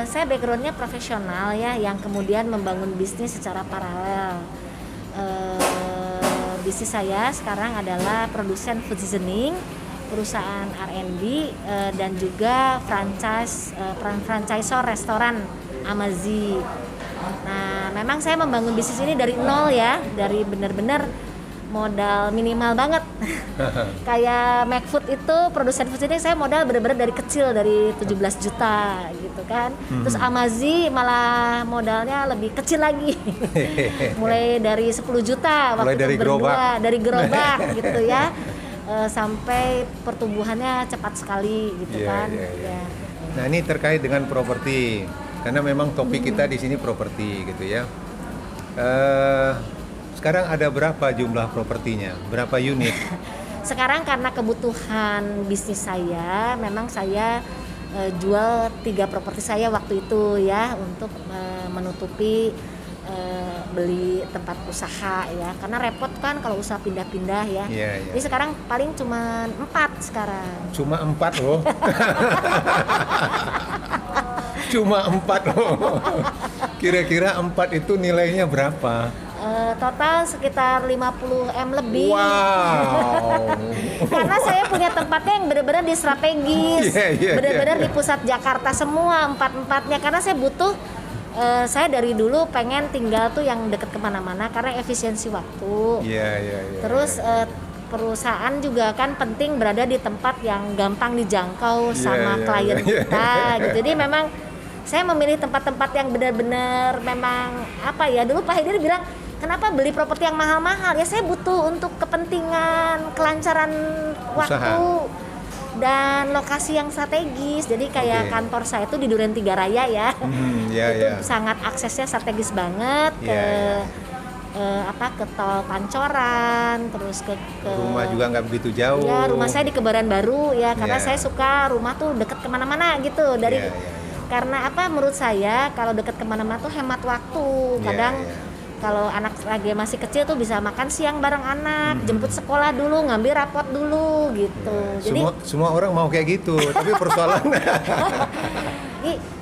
Saya backgroundnya profesional ya, yang kemudian membangun bisnis secara paralel. Bisnis saya sekarang adalah produsen food seasoning, perusahaan R&D, dan juga franchisor restoran Amazi. Nah, memang saya membangun bisnis ini dari nol ya, dari benar-benar modal minimal banget. Kayak McFood itu, produsen food ini saya modal benar-benar dari kecil, dari 17 juta gitu kan. Terus Amazi malah modalnya lebih kecil lagi. Mulai dari 10 juta mulai waktu dari itu berdua, gerobak. dari gerobak gitu ya. Sampai pertumbuhannya cepat sekali gitu kan. Ya. Nah, ini terkait dengan properti. Karena memang topik kita di sini properti gitu ya. Sekarang ada berapa jumlah propertinya? Berapa unit? Sekarang karena kebutuhan bisnis saya, memang saya jual 3 properti saya waktu itu ya, untuk menutupi beli tempat usaha ya, karena repot kan kalau usaha pindah-pindah ya. Jadi sekarang paling cuma 4 sekarang. Cuma 4 loh. Cuma 4 loh. Kira-kira 4 itu nilainya berapa? Total sekitar 50 M lebih. Wow. Karena saya punya tempatnya yang benar-benar di strategis, benar-benar di pusat Jakarta semua 4-4-nya. Karena saya butuh, saya dari dulu pengen tinggal tuh yang deket kemana-mana karena efisiensi waktu. Terus perusahaan juga kan penting berada di tempat yang gampang dijangkau sama klien kita. Gitu. Jadi memang saya memilih tempat-tempat yang benar-benar memang apa ya, dulu Pak Haidir bilang kenapa beli properti yang mahal-mahal, ya saya butuh untuk kepentingan kelancaran waktu dan lokasi yang strategis. Jadi kayak kantor saya itu di Duren Tiga Raya ya. Itu sangat aksesnya strategis banget ke ke tol Pancoran, terus ke rumah juga nggak begitu jauh. Ya, rumah saya di Kebaran Baru ya, karena saya suka rumah tuh deket kemana-mana gitu. Dari karena apa, menurut saya kalau deket kemana-mana tuh hemat waktu. Kadang kalau anak lagi masih kecil tuh bisa makan siang bareng anak, jemput sekolah dulu, ngambil rapot dulu gitu. Jadi semua orang mau kayak gitu, tapi persoalan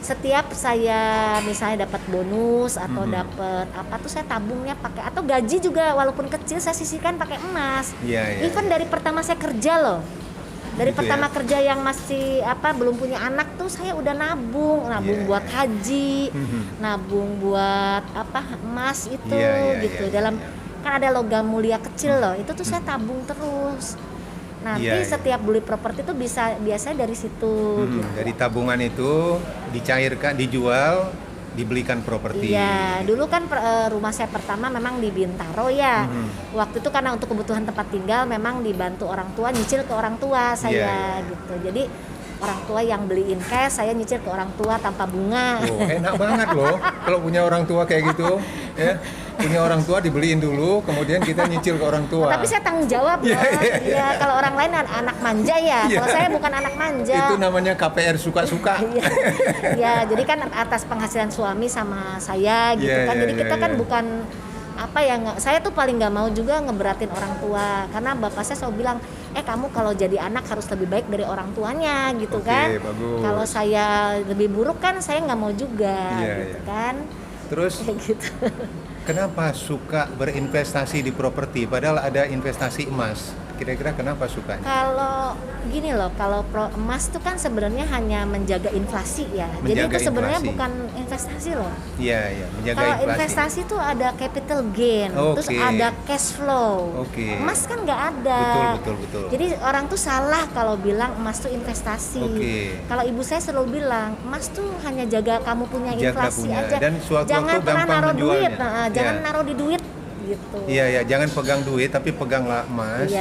setiap saya misalnya dapat bonus atau dapat apa tuh saya tabungnya pakai, atau gaji juga walaupun kecil saya sisihkan pakai emas. Even dari pertama saya kerja loh. Dari gitu pertama kerja yang masih belum punya anak tuh saya udah nabung buat haji, nabung buat emas itu gitu. Dalam kan ada logam mulia kecil loh, itu tuh saya tabung terus. Nanti setiap beli properti tuh biasanya dari situ. Gitu. Dari tabungan itu dicairkan, dijual, dibelikan properti. Iya, dulu kan rumah saya pertama memang di Bintaro ya. Waktu itu karena untuk kebutuhan tempat tinggal memang dibantu orang tua, nyicil ke orang tua saya gitu. Jadi orang tua yang beliin cash, saya nyicil ke orang tua tanpa bunga. Enak banget loh kalau punya orang tua kayak gitu ya. Punya orang tua dibeliin dulu, kemudian kita nyicil ke orang tua. Tapi saya tanggung jawab loh. Ya, kalau orang lain anak manja ya. Kalau saya bukan anak manja. Itu namanya KPR suka-suka. Ya, jadi kan atas penghasilan suami sama saya gitu kan. Jadi kita kan bukan saya tuh paling nggak mau juga ngeberatin orang tua, karena bapak saya selalu bilang, kamu kalau jadi anak harus lebih baik dari orang tuanya gitu kan. Kalau saya lebih buruk kan saya nggak mau juga gitu kan. Terus gitu. Kenapa suka berinvestasi di properti padahal ada investasi emas? Kira-kira kenapa suka? Kalau gini loh, kalau emas itu kan sebenarnya hanya menjaga inflasi ya. Jadi itu sebenarnya bukan investasi loh. Iya, menjaga kalau inflasi. Kalau investasi itu ada capital gain, terus ada cash flow. Emas kan nggak ada. Betul. Jadi orang tuh salah kalau bilang emas tuh investasi. Kalau ibu saya selalu bilang, emas tuh hanya jaga kamu punya inflasi aja. Dan jangan pernah naruh duit, jangan naruh di duit. Gitu. Iya, jangan pegang duit tapi peganglah emas.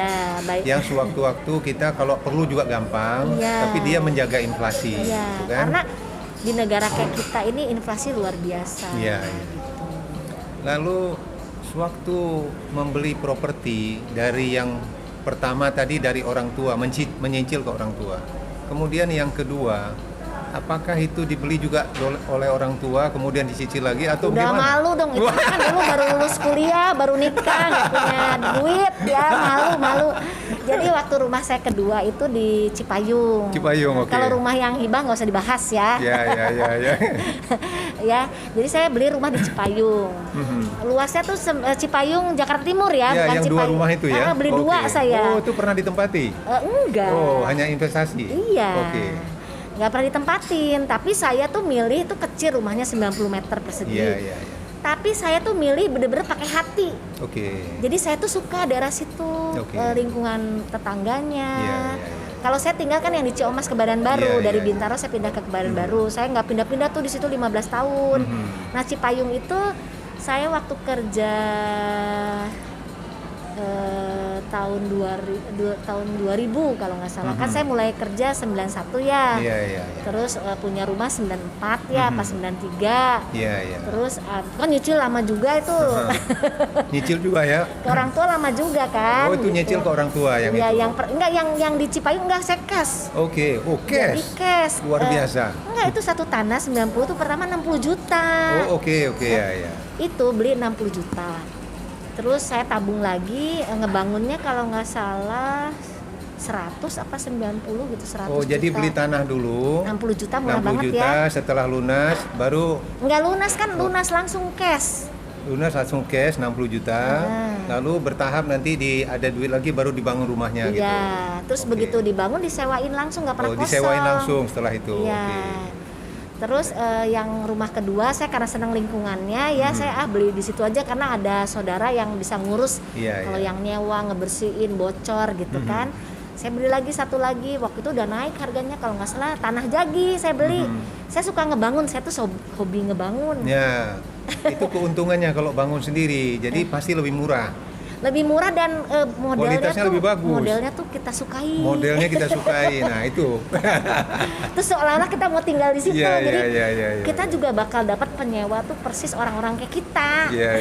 Baik. Yang sewaktu-waktu kita kalau perlu juga gampang, tapi dia menjaga inflasi. Gitu kan? Karena di negara kayak kita ini inflasi luar biasa. Gitu. Lalu sewaktu membeli properti dari yang pertama tadi dari orang tua, menyicil ke orang tua. Kemudian yang kedua, apakah itu dibeli juga oleh orang tua kemudian dicicil lagi atau udah gimana? Malu dong, itu kan dulu baru lulus kuliah, baru nikah, nggak punya duit ya, malu. Jadi waktu rumah saya kedua itu di Cipayung. Cipayung, oke. Kalau rumah yang hibah nggak usah dibahas ya. Ya. Ya, jadi saya beli rumah di Cipayung. Luasnya tuh Cipayung Jakarta Timur ya, Ya, bukan yang Cipayung. dua rumah itu ya. Beli dua Oke. saya. Oh, itu pernah ditempati? Enggak. Oh, hanya investasi. Iya. Oke. Nggak pernah ditempatin, tapi saya tuh milih itu kecil, rumahnya 90 meter persegi. Iya. Tapi saya tuh milih bener-bener pakai hati. Oke. Jadi saya tuh suka daerah situ, Oke. Lingkungan tetangganya. Iya. Kalau saya tinggal kan yang di Ciomas Kebaran Baru, Iya, dari iya. Bintaro saya pindah ke Kebaran Baru. Saya nggak pindah-pindah tuh di situ 15 tahun. Nah, Cipayung itu saya waktu kerja tahun 2000 kalau nggak salah. Kan saya mulai kerja 91 ya. Iya. Terus punya rumah 94 ya, pas 93. Iya. Terus kan nyicil lama juga itu. Nyicil juga ya? Ke orang tua lama juga kan. Oh, itu nyicil ke orang tua yang ya, itu? Enggak, yang di Cipayung enggak, saya cash. Oke, Jadi cash? cash. Luar biasa. Enggak, itu satu tanah 90 tuh pertama 60 juta. Oh, oke, ya. Itu beli 60 juta. Terus saya tabung lagi, ngebangunnya kalau nggak salah 100 apa 90 gitu, 100 Oh, jadi juta. beli tanah dulu. 60 juta murah 60 banget juta, ya. setelah lunas baru Nggak lunas kan, lunas langsung cash. lunas langsung cash 60 juta. Lalu bertahap nanti ada duit lagi baru dibangun rumahnya gitu. Iya, terus Oke. begitu dibangun disewain langsung, nggak pernah Oh, kosong. disewain langsung setelah itu. Iya. Oke. Terus yang rumah kedua saya karena senang lingkungannya ya, saya beli di situ aja karena ada saudara yang bisa ngurus. Iya, Kalau iya. yang nyewa, ngebersihin, bocor gitu kan. Saya beli lagi satu lagi, waktu itu udah naik harganya kalau nggak salah, Tanah Jagi saya beli. Saya suka ngebangun, saya tuh hobi ngebangun. Ya, itu keuntungannya kalau bangun sendiri. Jadi pasti lebih murah. Lebih murah dan modelnya Kualitasnya tuh lebih bagus. modelnya tuh kita sukai. Modelnya kita sukai. Nah, itu. Terus seolah-olah kita mau tinggal di situ. Iya, Jadi iya. kita juga bakal dapat penyewa tuh persis orang-orang kayak kita. Iya.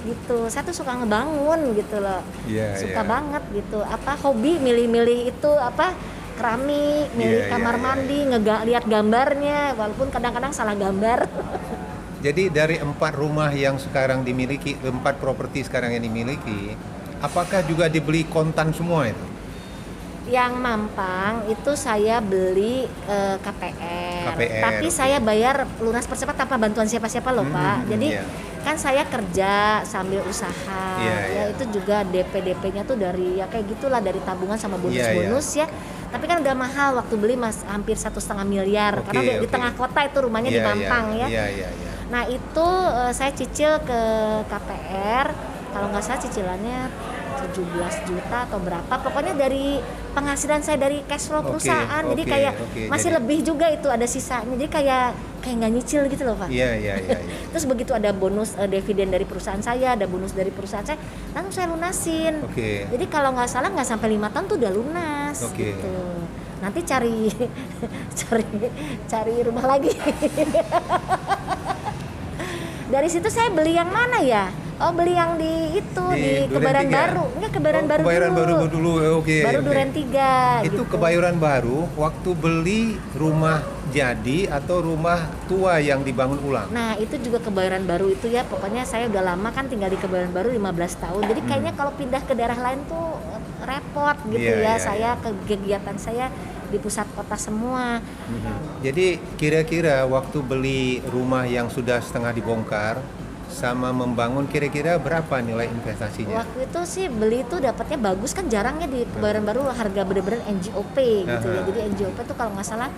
Gitu. Saya tuh suka ngebangun gitu loh. Iya, Suka iya. banget gitu. Apa hobi milih-milih itu apa keramik, milih Iya, kamar iya, mandi, lihat gambarnya walaupun kadang-kadang salah gambar. Jadi dari 4 rumah yang sekarang dimiliki, 4 properti sekarang yang dimiliki, apakah juga dibeli kontan semua itu? Yang Mampang itu saya beli KPR. KPR, Tapi oke. saya bayar lunas percepat tanpa bantuan siapa-siapa loh Pak. Jadi iya. kan saya kerja sambil usaha. Iya, Ya iya. itu juga DP-DP-nya tuh dari ya kayak gitulah, dari tabungan sama bonus-bonus ya. Tapi kan udah mahal waktu beli hampir 1,5 miliar Oke, karena di oke. tengah kota itu rumahnya di Iya, Mampang ya. Iya. Nah itu saya cicil ke KPR, kalau nggak salah cicilannya 17 juta atau berapa, pokoknya dari penghasilan saya dari cash flow Oke, perusahaan. Jadi oke, kayak oke. masih Jadi- lebih juga itu ada sisanya, jadi kayak nggak nyicil gitu loh Pak. Iya. Terus begitu ada bonus dividen dari perusahaan saya, ada bonus dari perusahaan saya, langsung saya lunasin. Oke. Jadi kalau nggak salah nggak sampai 5 tahun tuh udah lunas Oke. gitu. Nanti cari cari rumah lagi. Dari situ saya beli yang mana ya? Oh, beli yang di itu di Duren Kebaran 3. Baru. Enggak, Kebaran Oh, Baru Kebayoran dulu. Baru dulu. Oke. Baru oke. Duren 3 Itu gitu. Kebayoran Baru waktu beli rumah jadi atau rumah tua yang dibangun ulang? Nah, itu juga Kebayoran Baru itu ya. Pokoknya saya udah lama kan tinggal di Kebayoran Baru 15 tahun. Jadi kayaknya kalau pindah ke daerah lain tuh repot gitu Iya, ya. iya, Saya kegiatan saya di pusat kota semua. Jadi kira-kira waktu beli rumah yang sudah setengah dibongkar sama membangun kira-kira berapa nilai investasinya? Waktu itu sih beli itu dapatnya bagus kan, jarangnya di Kebayoran Baru harga bener-bener NJOP gitu ya. Aha. Jadi NJOP tuh kalau nggak salah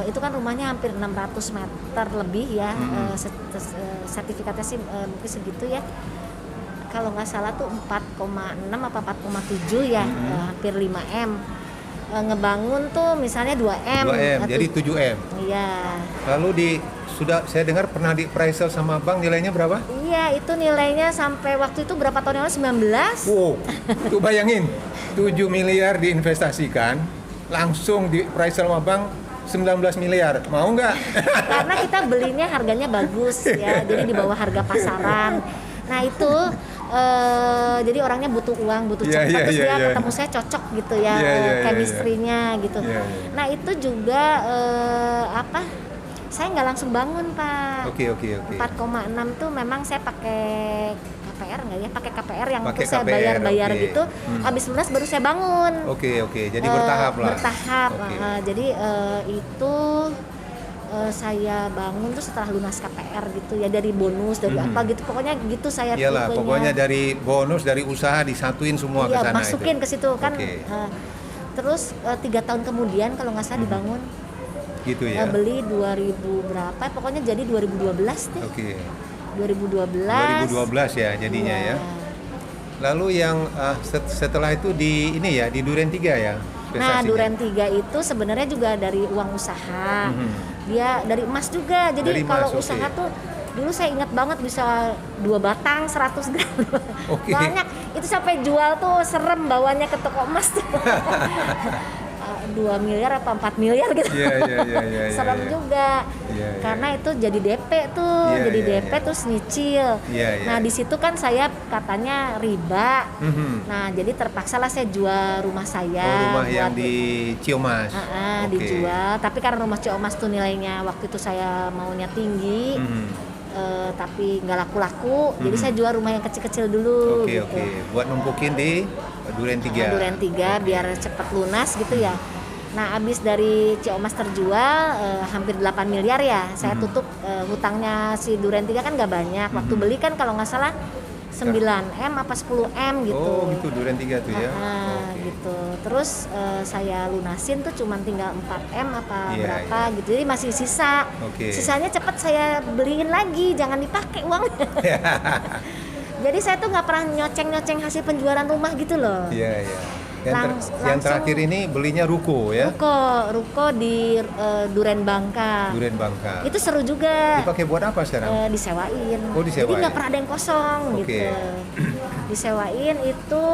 itu kan rumahnya hampir 600 meter lebih ya. Sertifikatnya sih mungkin segitu ya. Kalau nggak salah tuh 4,6 apa 4,7 ya, hampir 5M. Ngebangun tuh misalnya 2M. 2M, jadi 7M. Iya. Lalu saya dengar pernah di appraisal sama bank, nilainya berapa? Iya, itu nilainya sampai waktu itu berapa tahun yang lalu, 19. Wow, tuh bayangin 7 miliar diinvestasikan, langsung di appraisal sama bank 19 miliar. Mau nggak? Karena kita belinya harganya bagus ya, jadi di bawah harga pasaran. Nah itu jadi orangnya butuh uang, butuh Iya, cepat, iya, terus iya, dia iya. ketemu saya cocok gitu ya, Iya, iya, iya, chemistry-nya gitu. Iya, iya. Nah itu juga saya nggak langsung bangun Pak. Oke. 4,6 tuh memang saya pakai KPR nggak ya? Pakai KPR yang Pakai saya KPR, bayar-bayar oke. gitu. Habis lunas baru saya bangun. Oke. Jadi bertahap lah. Bertahap. Oke. Jadi itu saya bangun tuh setelah lunas KPR gitu ya, dari bonus dari apa gitu, pokoknya gitu saya Iyalah, tipenya. pokoknya dari bonus, dari usaha disatuin semua ke sana. Masukin itu. ke situ kan. Oke. Terus 3 tahun kemudian kalau nggak salah dibangun. Gitu ya. Beli 2000 berapa? Pokoknya jadi 2012 nih. Oke. 2012. 2012 ya jadinya Iya. ya. Lalu yang setelah itu di ini ya, di Duren 3 ya. Nah, prestasinya? Duren 3 itu sebenarnya juga dari uang usaha. Dia dari emas juga. Jadi Dari kalau emas, usaha oke. tuh dulu saya ingat banget bisa 2 batang 100 gram. Oke. Banyak. Itu sampai jual tuh serem bawanya ke toko emas tuh. 2 miliar apa 4 miliar gitu. Iya. Serem juga. Iya. Karena itu jadi DP tuh, Iya, jadi iya, DP iya. terus nyicil. Iya. Nah, di situ kan saya katanya riba. Mhm. Nah, jadi terpaksalah saya jual rumah saya. Oh, rumah yang buat di Ciomas. Oke. dijual. Tapi karena rumah Ciomas tuh nilainya waktu itu saya maunya tinggi, tapi nggak laku-laku. Jadi saya jual rumah yang kecil-kecil dulu. Oke. Buat numpukin di Duren 3. Duren 3 biar cepat lunas gitu ya. Nah, abis dari Ciomas terjual hampir 8 miliar ya. Saya tutup hutangnya si Duren 3 kan nggak banyak. Waktu beli kan kalau nggak salah 9M apa 10M gitu. Oh, gitu Duren 3 tuh ya. Oke. Gitu. Terus saya lunasin tuh cuman tinggal 4M apa Iya, berapa gitu. Jadi masih sisa. Oke. Sisanya cepet saya beliin lagi, jangan dipakai uangnya. Jadi saya tuh nggak pernah nyoceng-nyoceng hasil penjualan rumah gitu loh. Iya. Yang Langsung- terakhir ini belinya ruko ya. Ruko di Duren Bangka. Duren Bangka. Itu seru juga. Dipakai buat apa sekarang? Disewain. Oh, disewain. Jadi nggak pernah ada yang kosong Oke. gitu. Disewain itu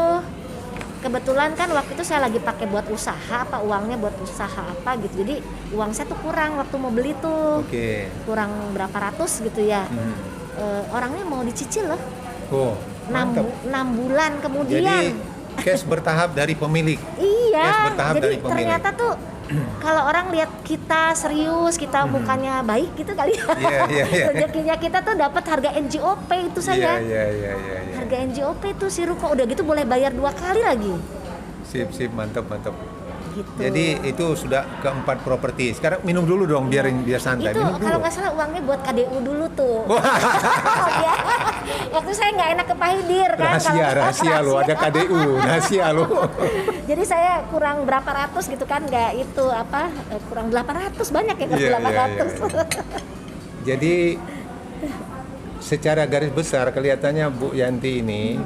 kebetulan kan waktu itu saya lagi pakai buat usaha apa uangnya buat usaha apa gitu. Jadi uang saya tuh kurang waktu mau beli tuh. Oke. Kurang berapa ratus gitu ya. Orangnya mau dicicil loh. Oh, mantap. 6 bulan kemudian. Jadi cash bertahap dari pemilik. Iya, Cash bertahap jadi dari pemilik. ternyata tuh kalau orang lihat kita serius, kita mukanya baik gitu kali ya. Iya. Rezekinya kita tuh dapat harga NJOP itu saya. Iya. Harga NJOP itu si ruko udah gitu boleh bayar 2 kali lagi. Sip, mantap. Gitu. Jadi itu sudah keempat properti. Sekarang minum dulu dong biar santai. itu Minum dulu. kalau nggak salah uangnya buat KDU dulu tuh. Ya. Waktu saya nggak enak ke Pak Hidir kan. Rahasia lo, ada KDU, rahasia lo. Jadi saya kurang berapa ratus gitu kan, nggak itu apa kurang 800 banyak ya, Iya. 800. Jadi secara garis besar kelihatannya Bu Yanti ini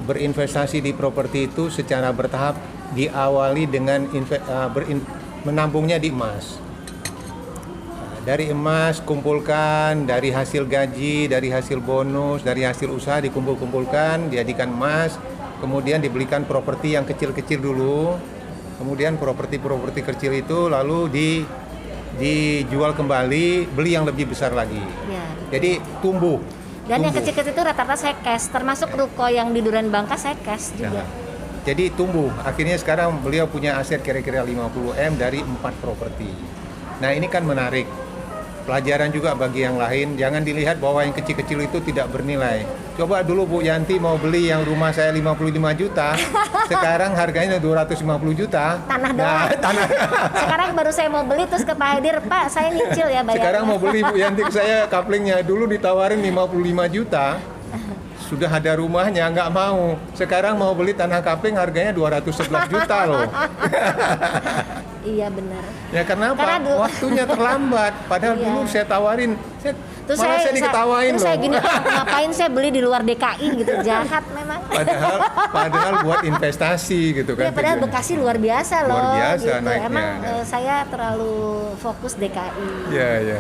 berinvestasi di properti itu secara bertahap, diawali dengan menambungnya di emas. Dari emas kumpulkan, dari hasil gaji, dari hasil bonus, dari hasil usaha dikumpulkan, dijadikan emas, kemudian dibelikan properti yang kecil-kecil dulu, kemudian properti kecil itu lalu dijual kembali, beli yang lebih besar lagi. Ya. Jadi tumbuh. Dan yang kecil-kecil itu rata-rata saya cash, termasuk ruko yang di Duren Bangka saya cash juga. Nah, jadi tumbuh. Akhirnya sekarang beliau punya aset kira-kira 50M dari 4 properti. Nah, ini kan menarik. Pelajaran juga bagi yang lain, jangan dilihat bahwa yang kecil-kecil itu tidak bernilai. Coba dulu Bu Yanti mau beli yang rumah saya 55 juta, sekarang harganya 250 juta. Tanah doang. Tanah. Sekarang baru saya mau beli terus ke Pak Hidir, Pak saya nyicil ya bayarnya. Sekarang mau beli Bu Yanti ke saya kaplingnya, dulu ditawarin 55 juta. Sudah ada rumahnya, nggak mau. Sekarang mau beli tanah kapling harganya 211 juta loh. Iya benar. Ya karena apa? Karena Waktunya terlambat. Padahal Iya. dulu saya tawarin, Terus malah saya diketawain terus loh. saya gini, ngapain saya beli di luar DKI gitu, jahat memang. Padahal buat investasi gitu kan. Ya, padahal tujuannya. Bekasi luar biasa loh. Luar biasa gitu. naiknya. Emang Nah. saya terlalu fokus DKI. Iya.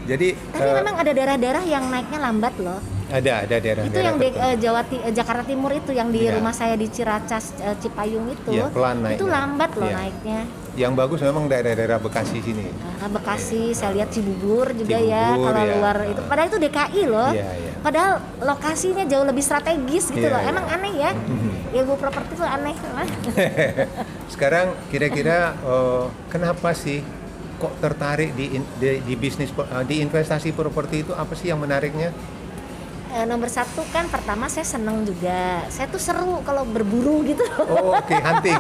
Jadi Tapi memang ada daerah-daerah yang naiknya lambat loh. ada daerah-daerah Itu yang di tertentu. Jakarta Timur itu yang di Iya. rumah saya di Ciracas Cipayung itu. Iya, pelan naiknya. Itu lambat loh Iya. naiknya. Yang bagus memang daerah-daerah Bekasi sini. Nah, Bekasi, saya lihat Cibubur juga Cibubur, ya, kalau ya. luar itu. Padahal itu DKI loh. Iya. Padahal lokasinya jauh lebih strategis gitu Iya, loh. iya. Emang aneh ya. Ilmu properti itu aneh. Sekarang kira-kira kenapa sih kok tertarik di bisnis di investasi properti itu, apa sih yang menariknya? Nomor satu kan pertama saya seneng juga. Saya tuh seru kalau berburu gitu. Oh, oke, hunting.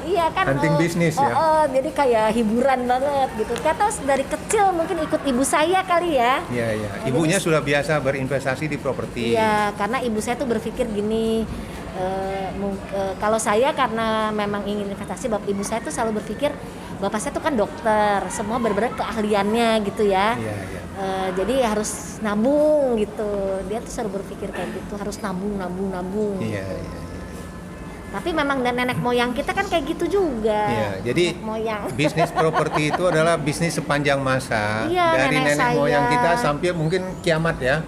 Iya kan. Hunting bisnis ya. Jadi kayak hiburan banget gitu. Kata dari kecil mungkin ikut ibu saya kali ya. Iya. Ibunya sudah biasa berinvestasi di properti. Iya, karena ibu saya tuh berpikir gini. Kalau saya karena memang ingin investasi, bapak ibu saya tuh selalu berpikir bapak saya tuh kan dokter, semua benar-benar keahliannya gitu ya. Iya. Jadi harus nabung gitu. Dia tuh selalu berpikir kayak gitu, harus nabung. Iya. Tapi memang dan nenek moyang kita kan kayak gitu juga. Iya, jadi bisnis properti itu adalah bisnis sepanjang masa. Iya, dari nenek saya. moyang kita sampai mungkin kiamat ya.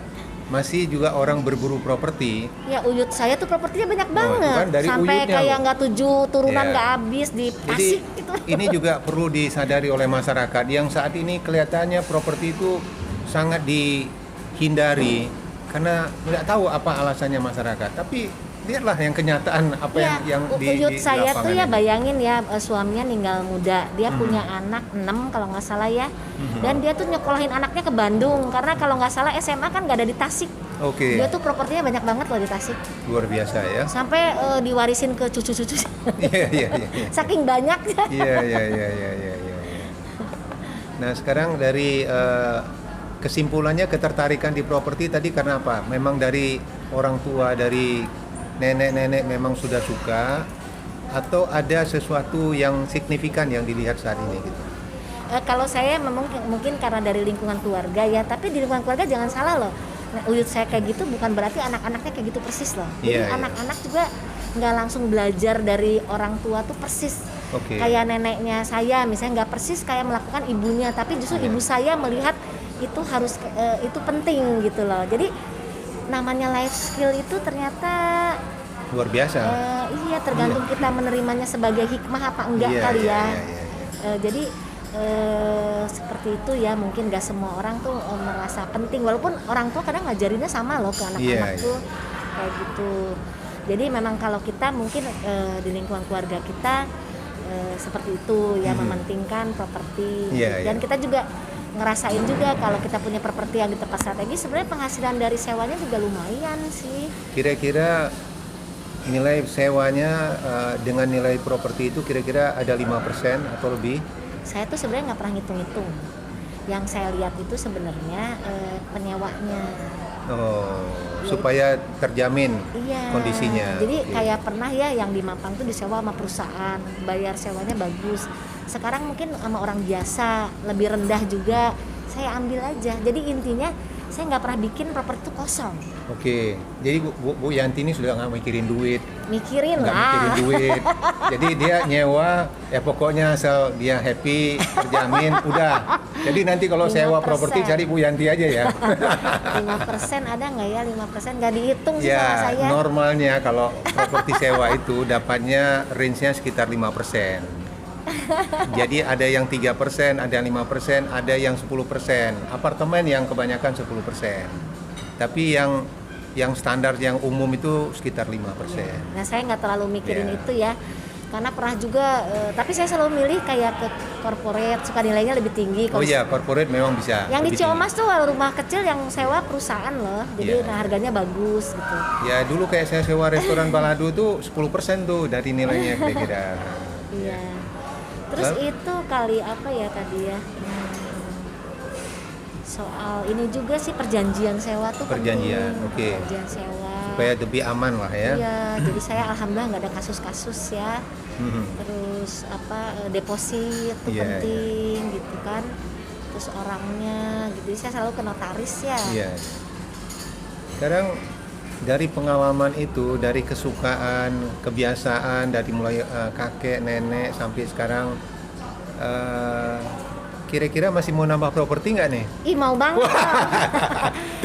Masih juga orang berburu properti. Ya uyut saya tuh propertinya banyak banget. Kan dari sampai uyutnya kayak loh. nggak 7 turunan Iya. nggak habis di Jadi Tasik gitu. ini juga perlu disadari oleh masyarakat yang saat ini kelihatannya properti itu sangat dihindari karena nggak tahu apa alasannya masyarakat. Tapi lihatlah yang kenyataan apa Ya, yang di uyut di saya lapangan tuh ya ini. bayangin ya, suaminya ninggal muda. Dia punya anak 6 kalau nggak salah ya. Dan dia tuh nyekolahin anaknya ke Bandung karena kalau nggak salah SMA kan nggak ada di Tasik. Oke. Dia tuh propertinya banyak banget loh di Tasik. Luar biasa ya. Sampai diwarisin ke cucu-cucu. Iya. Saking banyaknya. Iya. Nah, sekarang dari kesimpulannya ketertarikan di properti tadi karena apa? Memang dari orang tua, dari nenek-nenek memang sudah suka atau ada sesuatu yang signifikan yang dilihat saat ini gitu. Kalau saya mungkin karena dari lingkungan keluarga ya, tapi di lingkungan keluarga jangan salah loh. Nah, uyut saya kayak gitu bukan berarti anak-anaknya kayak gitu persis loh. Jadi Iya. anak-anak juga nggak langsung belajar dari orang tua tuh persis. Oke. Kayak neneknya saya misalnya nggak persis kayak melakukan ibunya, tapi justru ibu saya melihat itu harus itu penting gitu loh. Jadi namanya life skill itu ternyata Luar biasa. iya tergantung kita menerimanya sebagai hikmah apa enggak Iya, kali ya. iya. Jadi seperti itu ya, mungkin gak semua orang tuh merasa penting, walaupun orang tua kadang ngajarinnya sama loh ke anak-anak Iya. tuh kayak gitu. Jadi memang kalau kita mungkin di lingkungan keluarga kita seperti itu ya, mementingkan properti. Iya, Dan iya. kita juga ngerasain juga kalau kita punya properti yang di tempat strategis, sebenarnya penghasilan dari sewanya juga lumayan sih. Kira-kira nilai sewanya dengan nilai properti itu kira-kira ada 5% atau lebih? Saya tuh sebenarnya nggak pernah ngitung-ngitung. Yang saya lihat itu sebenarnya penyewanya. Oh, supaya terjamin Iya. kondisinya. Jadi Oke. kayak pernah ya yang di Mampang tuh disewa sama perusahaan, bayar sewanya bagus. Sekarang mungkin sama orang biasa lebih rendah juga, saya ambil aja. Jadi intinya saya nggak pernah bikin properti itu kosong. Oke, jadi Bu Yanti ini sudah nggak mikirin duit, Mikirin nggak lah. mikirin duit. Jadi dia nyewa, ya pokoknya asal dia happy, terjamin, udah. Jadi nanti kalau sewa 5%. properti cari Bu Yanti aja ya. 5% ada nggak ya? 5% nggak dihitung sih sama Ya, saya. normalnya kalau properti sewa itu dapatnya range-nya sekitar 5%. Jadi ada yang 3%, ada yang 5%, ada yang 10%. Apartemen yang kebanyakan 10%. Tapi yang standar yang umum itu sekitar 5%. Nah saya nggak terlalu mikirin Ya. itu ya, karena pernah juga. Tapi saya selalu milih kayak ke corporate, suka nilainya lebih tinggi. Oh iya, corporate memang bisa. Yang di lebih tinggi. Ciamas tuh rumah kecil yang sewa perusahaan loh, jadi Iya. nah harganya bagus gitu. Ya dulu kayak saya sewa restoran Balado tuh 10% tuh dari nilainya kira-kira. Iya. Terus Lalu? itu kali apa ya tadi ya? Soal ini juga sih perjanjian sewa tuh Perjanjian, penting. oke. Perjanjian sewa. Supaya lebih aman lah ya. Iya, jadi saya alhamdulillah nggak ada kasus-kasus ya. Mhm. Terus deposit itu Iya, penting gitu kan. Terus orangnya gitu. Jadi saya selalu ke notaris ya. Iya. Sekarang dari pengalaman itu, dari kesukaan, kebiasaan, dari mulai kakek, nenek sampai sekarang, kira-kira masih mau nambah properti nggak nih? Ih mau banget.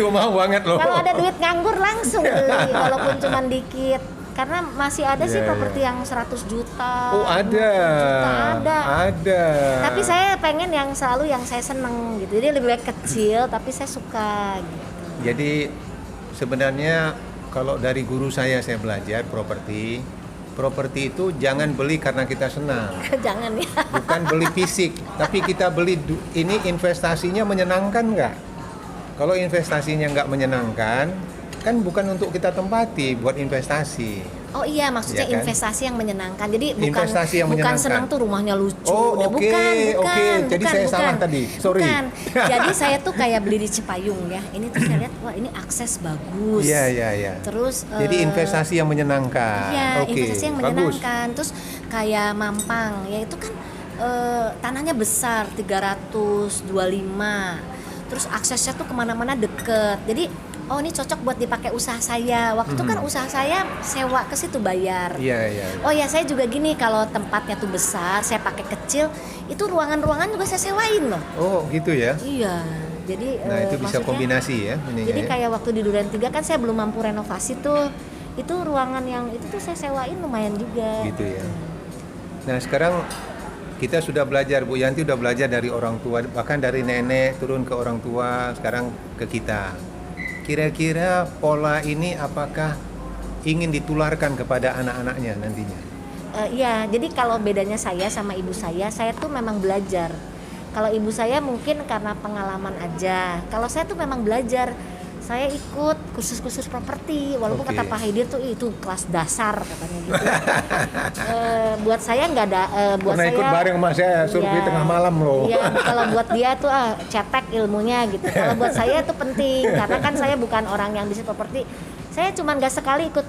Tuh mau banget loh. Kalau ada duit nganggur langsung beli walaupun cuma dikit. Karena masih ada sih Iya, properti iya. yang 100 juta. Oh 50 ada, juta ada. ada. Tapi saya pengen yang selalu yang saya seneng gitu. Jadi lebih baik kecil tapi saya suka gitu. Jadi sebenarnya kalau dari guru saya belajar properti itu jangan beli karena kita senang, Jangan ya. bukan beli fisik, tapi kita beli ini investasinya menyenangkan nggak? Kalau investasinya nggak menyenangkan, kan bukan untuk kita tempati buat investasi. Oh iya, maksudnya Ya kan? investasi yang menyenangkan. Jadi bukan Investasi yang bukan menyenangkan. senang tuh rumahnya lucu. Oh, Udah, oke, bukan. oke. Jadi saya salah tadi. Sorry. Bukan. Jadi saya tuh kayak beli di Cipayung ya. Ini tuh saya lihat, wah ini akses bagus. Iya, iya, iya. Terus Jadi investasi yang menyenangkan. Iya, Oke, investasi yang bagus. menyenangkan. Terus kayak Mampang, ya itu kan tanahnya besar, 325. Terus aksesnya tuh kemana-mana deket. Jadi oh ini cocok buat dipakai usaha saya. Waktu itu kan usaha saya sewa ke situ bayar. Iya, iya. Oh ya, saya juga gini, kalau tempatnya tuh besar, saya pakai kecil, itu ruangan-ruangan juga saya sewain loh. Oh, gitu ya. Iya. Jadi Nah, itu bisa maksudnya, kombinasi ya ininya jadi ya. kayak waktu di Duren 3 kan saya belum mampu renovasi tuh. Itu ruangan yang itu tuh saya sewain lumayan juga. Gitu ya. Nah, sekarang kita sudah belajar, Bu Yanti udah belajar dari orang tua, bahkan dari nenek turun ke orang tua, sekarang ke kita. Kira-kira pola ini apakah ingin ditularkan kepada anak-anaknya nantinya? Iya, jadi kalau bedanya saya sama ibu saya tuh memang belajar. Kalau ibu saya mungkin karena pengalaman aja. Kalau saya tuh memang belajar. Saya ikut kursus-kursus properti, walaupun Oke. kata Pak Haidir tuh itu kelas dasar katanya gitu. Buat saya nggak ada. Buat Pernah saya, ikut bareng sama saya survei iya, tengah malam loh. Iya, kalau buat dia tuh cetek ilmunya gitu. Kalau buat saya itu penting karena kan saya bukan orang yang bisnis properti. Saya cuma nggak sekali ikut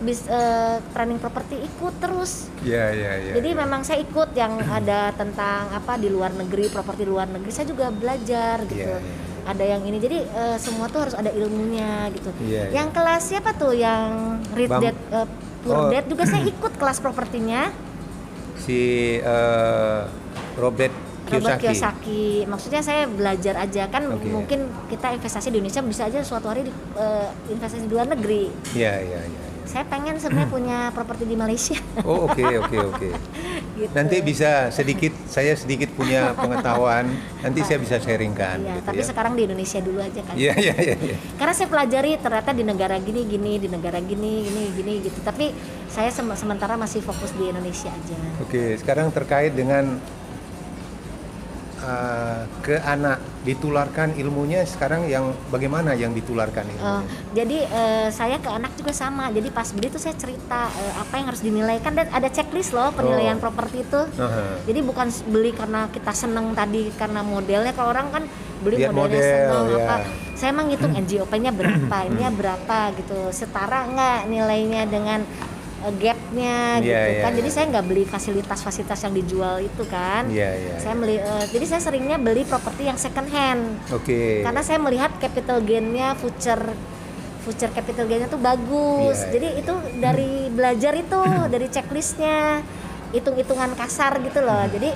training properti, ikut terus. Iya, iya, iya. Jadi memang saya ikut yang ada tentang apa di luar negeri, properti luar negeri, saya juga belajar gitu. Iya, iya. Ada yang ini, jadi semua tuh harus ada ilmunya gitu. Iya, iya. Yang kelas siapa tuh yang read Bam- that poor Oh. dad juga saya ikut kelas propertinya. Si Robert Robert Kiyosaki. Kiyosaki. Maksudnya saya belajar aja kan, Oke. mungkin kita investasi di Indonesia bisa aja suatu hari investasi di luar negeri. Iya, iya, iya. Saya pengen sebenarnya punya properti di Malaysia. Oh, oke, oke, oke. Gitu. Nanti bisa saya sedikit punya pengetahuan, nanti saya bisa sharingkan Iya, gitu tapi ya. sekarang di Indonesia dulu aja kan. Iya, iya, iya, iya. Karena saya pelajari ternyata di negara gini, di negara gini gitu. Tapi saya sementara masih fokus di Indonesia aja. Oke, sekarang terkait dengan ke anak ditularkan ilmunya, sekarang yang bagaimana yang ditularkan ilmunya? Jadi saya ke anak juga sama. Jadi pas beli tuh saya cerita apa yang harus dinilai, kan ada checklist loh penilaian properti itu. Aha. Jadi bukan beli karena kita seneng tadi karena modelnya. Kalau orang kan beli Lihat modelnya model, seneng ya. apa. Saya emang ngitung NJOP-nya berapa, ininya berapa gitu. Setara nggak nilainya dengan gap-nya gitu Iya, kan. iya, Jadi iya. saya nggak beli fasilitas yang dijual itu kan. Iya, iya. Saya beli jadi saya seringnya beli properti yang second hand. Oke. Karena saya melihat capital gain-nya, future capital gain-nya tuh bagus. Iya, Jadi iya, itu dari belajar itu, dari checklistnya, hitung-hitungan kasar gitu loh. Jadi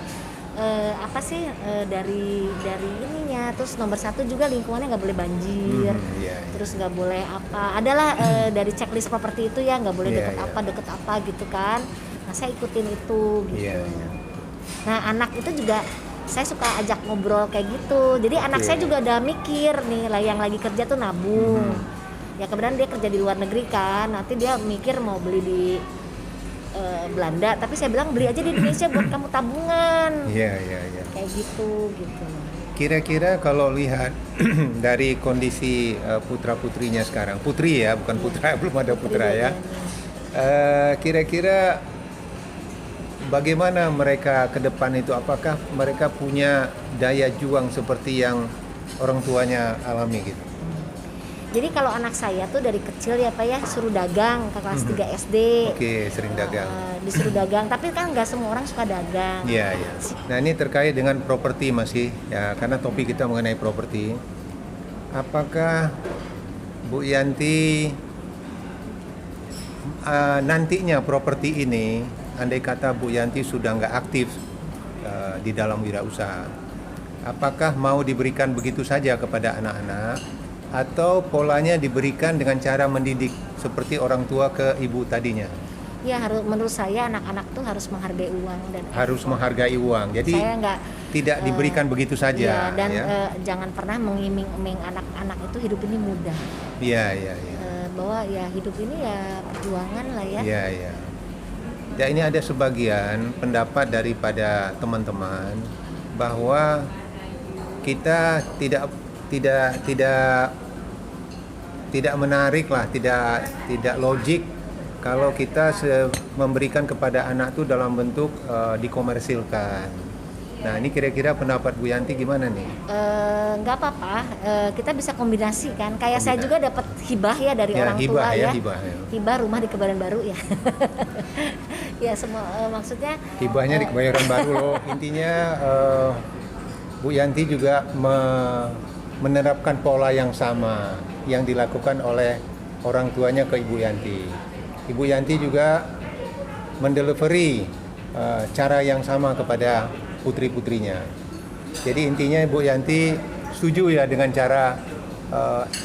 apa sih dari ininya. Terus nomor 1 juga lingkungannya nggak boleh banjir. Iya, iya. Terus nggak boleh apa. Adalah dari checklist properti itu ya nggak boleh Iya, deket iya. deket apa gitu kan. Nah saya ikutin itu gitu. Iya, iya. Nah anak itu juga saya suka ajak ngobrol kayak gitu. Jadi anak saya juga udah mikir nih, yang lagi kerja tuh nabung. Ya kemudian dia kerja di luar negeri kan. Nanti dia mikir mau beli di Belanda. Tapi saya bilang beli aja di Indonesia buat kamu tabungan. Iya, iya, iya. Kayak gitu. Kira-kira kalau lihat dari kondisi putra-putrinya sekarang, putri ya, bukan putra, belum ada putra ya. Kira-kira bagaimana mereka ke depan itu? Apakah mereka punya daya juang seperti yang orang tuanya alami gitu? Jadi kalau anak saya tuh dari kecil ya Pak ya suruh dagang ke kelas 3 SD. Oke, sering dagang. Disuruh dagang, tapi kan nggak semua orang suka dagang. Iya, iya. Nah, ini terkait dengan properti masih ya, karena topik kita mengenai properti. Apakah Bu Yanti nantinya properti ini, andai kata Bu Yanti sudah nggak aktif di dalam wirausaha, apakah mau diberikan begitu saja kepada anak-anak atau polanya diberikan dengan cara mendidik seperti orang tua ke ibu tadinya? Ya menurut saya anak-anak tuh harus menghargai uang dan Harus menghargai uang. Jadi saya nggak tidak diberikan begitu saja. ya, dan ya? jangan pernah mengiming-iming anak-anak itu hidup ini mudah. Iya, iya, iya. Bahwa ya hidup ini ya perjuangan lah ya. Iya, iya. Ya, ini ada sebagian pendapat daripada teman-teman bahwa kita tidak tidak menarik lah, tidak logik kalau kita memberikan kepada anak tuh dalam bentuk dikomersilkan. Nah, ini kira-kira pendapat Bu Yanti gimana nih? Nggak apa-apa, kita bisa kombinasi kan. Kayak saya juga dapat hibah ya dari orang tua ya. Hibah rumah di Kebayoran Baru ya. Ya semua maksudnya. Hibahnya di Kebayoran Baru loh. Intinya Bu Yanti juga menerapkan pola yang sama yang dilakukan oleh orang tuanya ke Ibu Yanti. Ibu Yanti juga mendelivery cara yang sama kepada putri-putrinya. Jadi intinya Ibu Yanti setuju ya dengan cara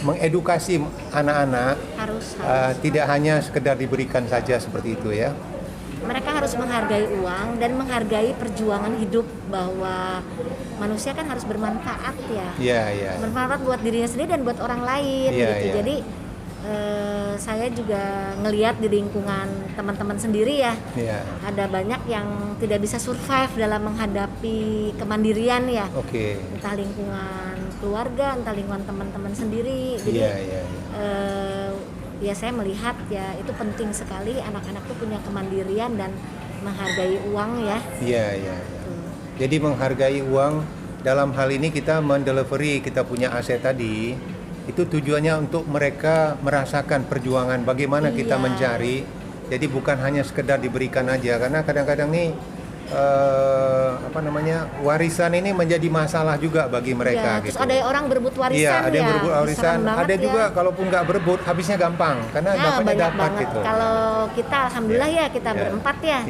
mengedukasi anak-anak, harus. Tidak hanya sekedar diberikan saja seperti itu ya. Mereka harus menghargai uang dan menghargai perjuangan hidup, bahwa manusia kan harus bermanfaat ya. Iya. Bermanfaat buat dirinya sendiri dan buat orang lain gitu. Jadi saya juga ngelihat di lingkungan teman-teman sendiri ya, ada banyak yang tidak bisa survive dalam menghadapi kemandirian ya. Entah lingkungan keluarga, entah lingkungan teman-teman sendiri. Jadi ya saya melihat ya itu penting sekali anak-anak tuh punya kemandirian dan menghargai uang ya. Iya. Jadi menghargai uang, dalam hal ini kita mendelivery kita punya aset tadi, itu tujuannya untuk mereka merasakan perjuangan bagaimana kita mencari. Jadi bukan hanya sekedar diberikan aja, karena kadang-kadang nih warisan ini menjadi masalah juga bagi mereka. Terus ada orang berebut warisan ya. Ada yang berebut warisan, ada juga kalaupun nggak berebut habisnya gampang karena dapatnya dapat gitu. Kalau kita alhamdulillah kita berempat ya.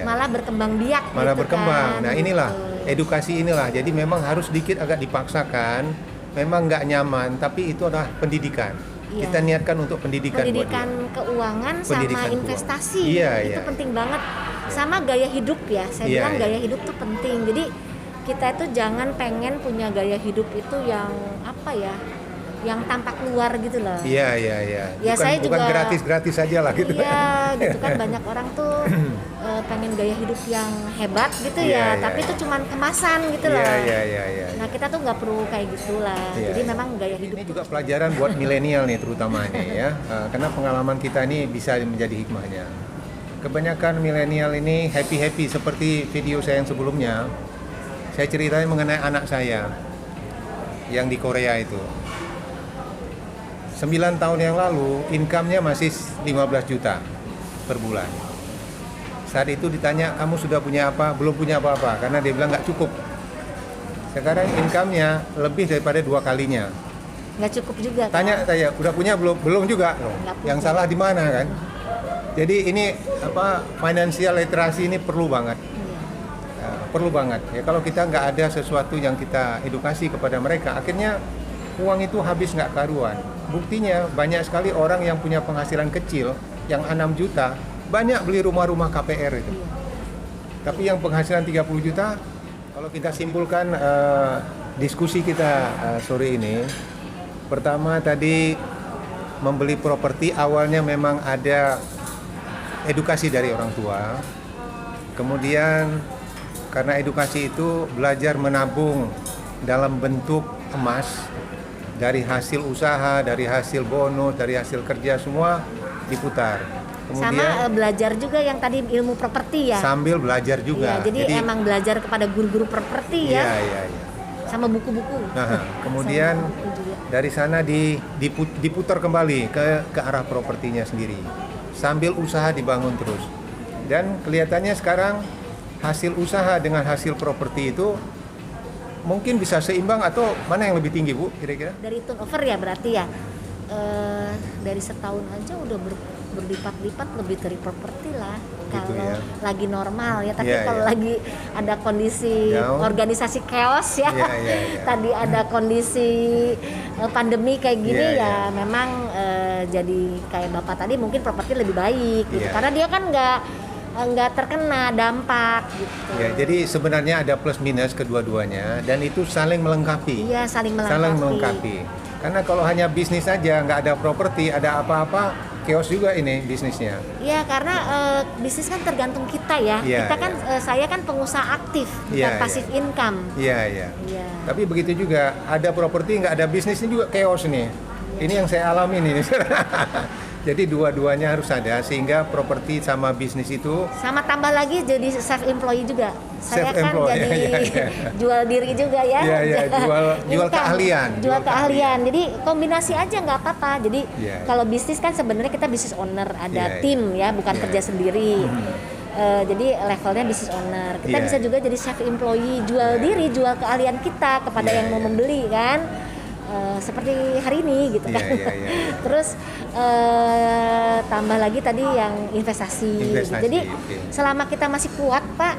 Malah berkembang biak. Malah gitu berkembang. Kan. Nah inilah edukasi inilah. Jadi memang harus sedikit agak dipaksakan. Memang nggak nyaman, tapi itu adalah pendidikan. Kita niatkan untuk pendidikan keuangan pendidikan sama investasi. Itu penting banget. Sama gaya hidup ya. Saya bilang gaya hidup tuh penting. Jadi kita itu jangan pengen punya gaya hidup itu yang apa ya? Yang tampak luar gitu loh. Iya. Ya, saya bukan juga gratis aja lah gitu. Iya, gitu kan banyak orang tuh pengen gaya hidup yang hebat gitu tapi itu cuman kemasan gitu loh. Iya. Nah, kita tuh nggak perlu kayak gitulah. Jadi memang gaya hidup ini juga pelajaran buat milenial nih terutamanya ya. Karena pengalaman kita ini bisa menjadi hikmahnya. Kebanyakan milenial ini happy seperti video saya yang sebelumnya. Saya ceritain mengenai anak saya yang di Korea itu. 9 tahun yang lalu income-nya masih 15 juta per bulan. Saat itu ditanya, kamu sudah punya apa? Belum punya apa-apa, karena dia bilang nggak cukup. Sekarang income-nya lebih daripada 2 kalinya. Nggak cukup juga kan? Tanya saya, udah punya belum juga? Yang salah di mana kan? Jadi ini financial literasi ini perlu banget. Perlu banget. Ya kalau kita nggak ada sesuatu yang kita edukasi kepada mereka, akhirnya uang itu habis nggak karuan. Buktinya banyak sekali orang yang punya penghasilan kecil yang 6 juta banyak beli rumah-rumah KPR itu. Tapi yang penghasilan 30 juta, kalau kita simpulkan diskusi kita sore ini, pertama tadi membeli properti awalnya memang ada edukasi dari orang tua. Kemudian karena edukasi itu belajar menabung dalam bentuk emas, dari hasil usaha, dari hasil bonus, dari hasil kerja semua diputar. Kemudian sama belajar juga yang tadi ilmu properti ya. Sambil belajar juga. Jadi emang belajar kepada guru-guru properti ya. Iya. Sama buku-buku. Nah, kemudian dari sana diputar kembali ke arah propertinya sendiri. Sambil usaha dibangun terus. Dan kelihatannya sekarang hasil usaha dengan hasil properti itu mungkin bisa seimbang atau mana yang lebih tinggi Bu kira-kira? Dari turnover ya berarti ya. Dari setahun aja udah berlipat-lipat lebih dari properti lah gitu kalau ya. Lagi normal ya, tapi kalau lagi ada kondisi organisasi chaos ya, tadi ada kondisi pandemi kayak gini memang jadi kayak Bapak tadi mungkin properti lebih baik gitu karena dia kan nggak terkena dampak gitu. Ya, jadi sebenarnya ada plus minus kedua-duanya dan itu saling melengkapi. Iya, saling melengkapi. Karena kalau hanya bisnis saja nggak ada properti, ada apa-apa, chaos juga ini bisnisnya. Iya, karena bisnis kan tergantung kita ya. Kita kan saya kan pengusaha aktif, bukan passive income. Iya. Tapi begitu juga ada properti nggak ada bisnisnya juga chaos nih. Ini yang saya alamin ini. Jadi dua-duanya harus ada sehingga properti sama bisnis itu Sama tambah lagi jadi self employee juga. Saya kan Self-employed, jadi ya. jual diri juga ya. Iya, jual Income, keahlian. Jual keahlian. Jadi kombinasi aja nggak apa-apa. Jadi Iya. kalau bisnis kan sebenarnya kita business owner, ada Iya, tim ya, bukan Iya. kerja sendiri. Jadi levelnya business owner. Kita Iya. bisa juga jadi self employee, jual diri, jual keahlian kita kepada Iya, yang mau iya. membeli kan. Seperti hari ini gitu Iya, kan. iya, iya. Terus tambah lagi tadi yang investasi. Investasi, Jadi oke. selama kita masih kuat Pak,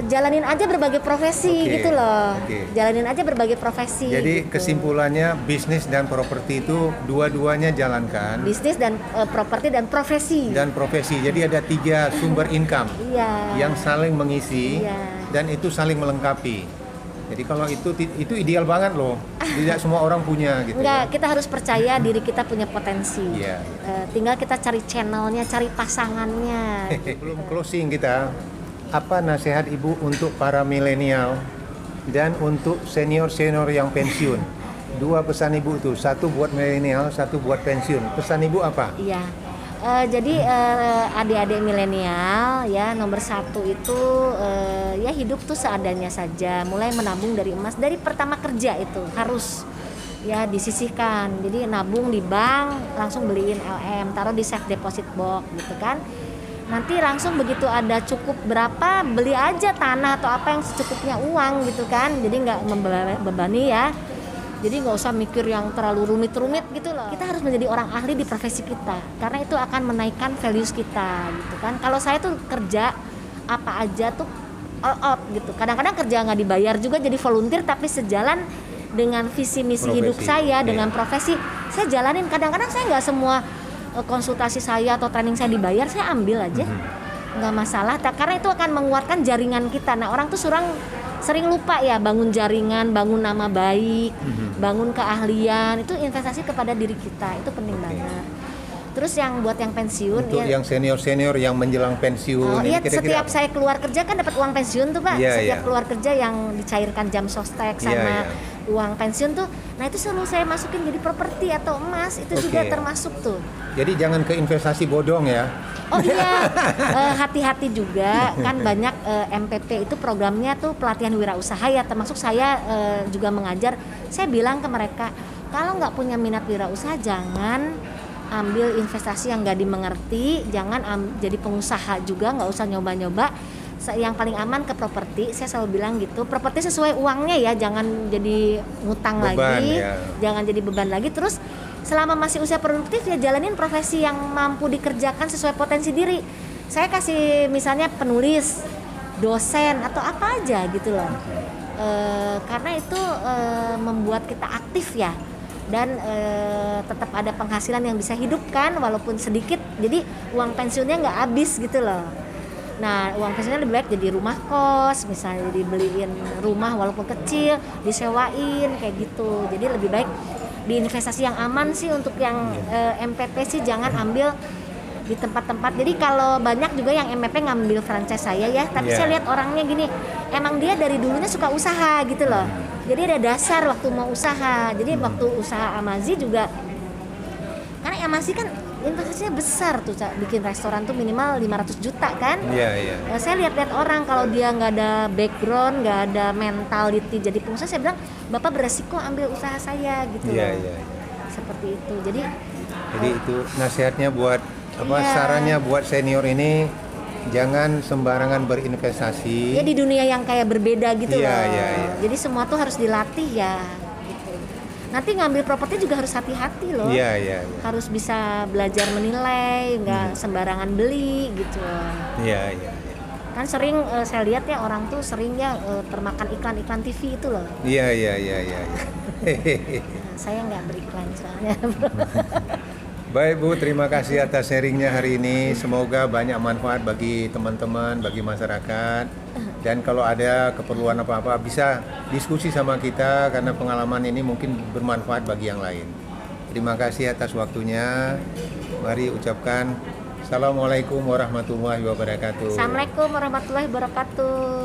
jalanin aja berbagai profesi Oke, gitu loh. oke. Jalanin aja berbagai profesi. Jadi gitu. kesimpulannya bisnis dan properti itu dua-duanya jalankan Bisnis dan properti dan profesi. dan profesi. Jadi ada 3 sumber income Iya. yang saling mengisi Iya. dan itu saling melengkapi. Jadi kalau itu ideal banget loh. Tidak semua orang punya gitu Enggak, ya. kita harus percaya diri kita punya potensi. Iya. Tinggal kita cari channelnya, cari pasangannya. Belum closing kita. Apa nasihat Ibu untuk para milenial dan untuk senior-senior yang pensiun? 2 pesan Ibu tuh, 1 buat milenial, 1 buat pensiun. Pesan Ibu apa? Iya. Jadi adik-adik milenial ya nomor 1 itu ya hidup tuh seadanya saja, mulai menabung dari emas dari pertama kerja itu harus ya disisihkan. Jadi nabung di bank, langsung beliin LM, taruh di safe deposit box gitu kan. Nanti langsung begitu ada cukup berapa beli aja tanah atau apa yang secukupnya uang gitu kan. Jadi nggak membebani ya. Jadi nggak usah mikir yang terlalu rumit-rumit gitu loh. Kita harus menjadi orang ahli di profesi kita, karena itu akan menaikkan values kita gitu kan. Kalau saya tuh kerja apa aja tuh all out gitu. Kadang-kadang kerja nggak dibayar juga jadi volunteer, tapi sejalan dengan visi misi Profesi, hidup saya, iya. dengan profesi saya jalanin. Kadang-kadang saya nggak semua konsultasi saya atau training saya dibayar, saya ambil aja. Nggak masalah, karena itu akan menguatkan jaringan kita. Nah orang tuh sering lupa ya bangun jaringan, bangun nama baik, bangun keahlian, itu investasi kepada diri kita, itu penting banget. Terus yang buat yang pensiun Untuk ya, yang senior-senior yang menjelang pensiun, ini iya, kira-kira setiap saya keluar kerja kan dapat uang pensiun tuh Pak. Iya, Setiap iya. keluar kerja yang dicairkan jam sostek sama Iya, iya. uang pensiun tuh, nah itu selalu saya masukin jadi properti atau emas, itu juga Oke. termasuk tuh. Jadi jangan ke investasi bodong ya. Oh iya, hati-hati juga kan banyak MPP itu programnya tuh pelatihan wirausaha ya, termasuk saya juga mengajar. Saya bilang ke mereka, kalau nggak punya minat wirausaha jangan ambil investasi yang nggak dimengerti, jangan jadi pengusaha juga, nggak usah nyoba-nyoba. Yang paling aman ke properti, saya selalu bilang gitu, properti sesuai uangnya ya, jangan jadi ngutang Beban, lagi, ya. jangan jadi beban lagi. Terus selama masih usia produktif ya jalanin profesi yang mampu dikerjakan sesuai potensi diri. Saya kasih misalnya penulis, dosen atau apa aja gitu loh. Karena itu membuat kita aktif ya, dan tetap ada penghasilan yang bisa hidupkan walaupun sedikit. Jadi uang pensiunnya nggak habis gitu loh. Nah uang pensiunnya lebih baik jadi rumah kos, misalnya jadi beliin rumah walaupun kecil, disewain kayak gitu. Jadi lebih baik di investasi yang aman sih untuk yang MPP sih jangan ambil di tempat-tempat. Jadi kalau banyak juga yang MPP ngambil franchise saya ya, tapi Iya. saya lihat orangnya gini, emang dia dari dulunya suka usaha gitu loh. Jadi ada dasar waktu mau usaha. Jadi waktu usaha Amazi juga, karena Amazi kan investasinya besar tuh, bikin restoran tuh minimal 500 juta kan. Iya, iya. Saya lihat-lihat orang kalau dia nggak ada background, nggak ada mentality jadi pengusaha, saya bilang bapak beresiko ambil usaha saya gitu Iya, loh. iya. Seperti itu. Jadi Itu nasihatnya buat Iya. sarannya buat senior ini, jangan sembarangan berinvestasi. ya di dunia yang kayak berbeda gitu Iya, loh. iya, iya. Jadi semua tuh harus dilatih ya. Gitu. Nanti ngambil properti juga harus hati-hati loh. Iya, iya, iya. Harus bisa belajar menilai, nggak sembarangan beli gitu loh. Iya, iya. Kan sering saya lihat ya orang tuh sering ya termakan iklan-iklan TV itu loh. Iya, iya, iya, iya. Nah, saya nggak beriklan soalnya. Baik Bu, terima kasih atas sharingnya hari ini. Semoga banyak manfaat bagi teman-teman, bagi masyarakat. Dan kalau ada keperluan apa-apa bisa diskusi sama kita karena pengalaman ini mungkin bermanfaat bagi yang lain. Terima kasih atas waktunya. Mari ucapkan Assalamualaikum warahmatullahi wabarakatuh. Assalamualaikum warahmatullahi wabarakatuh.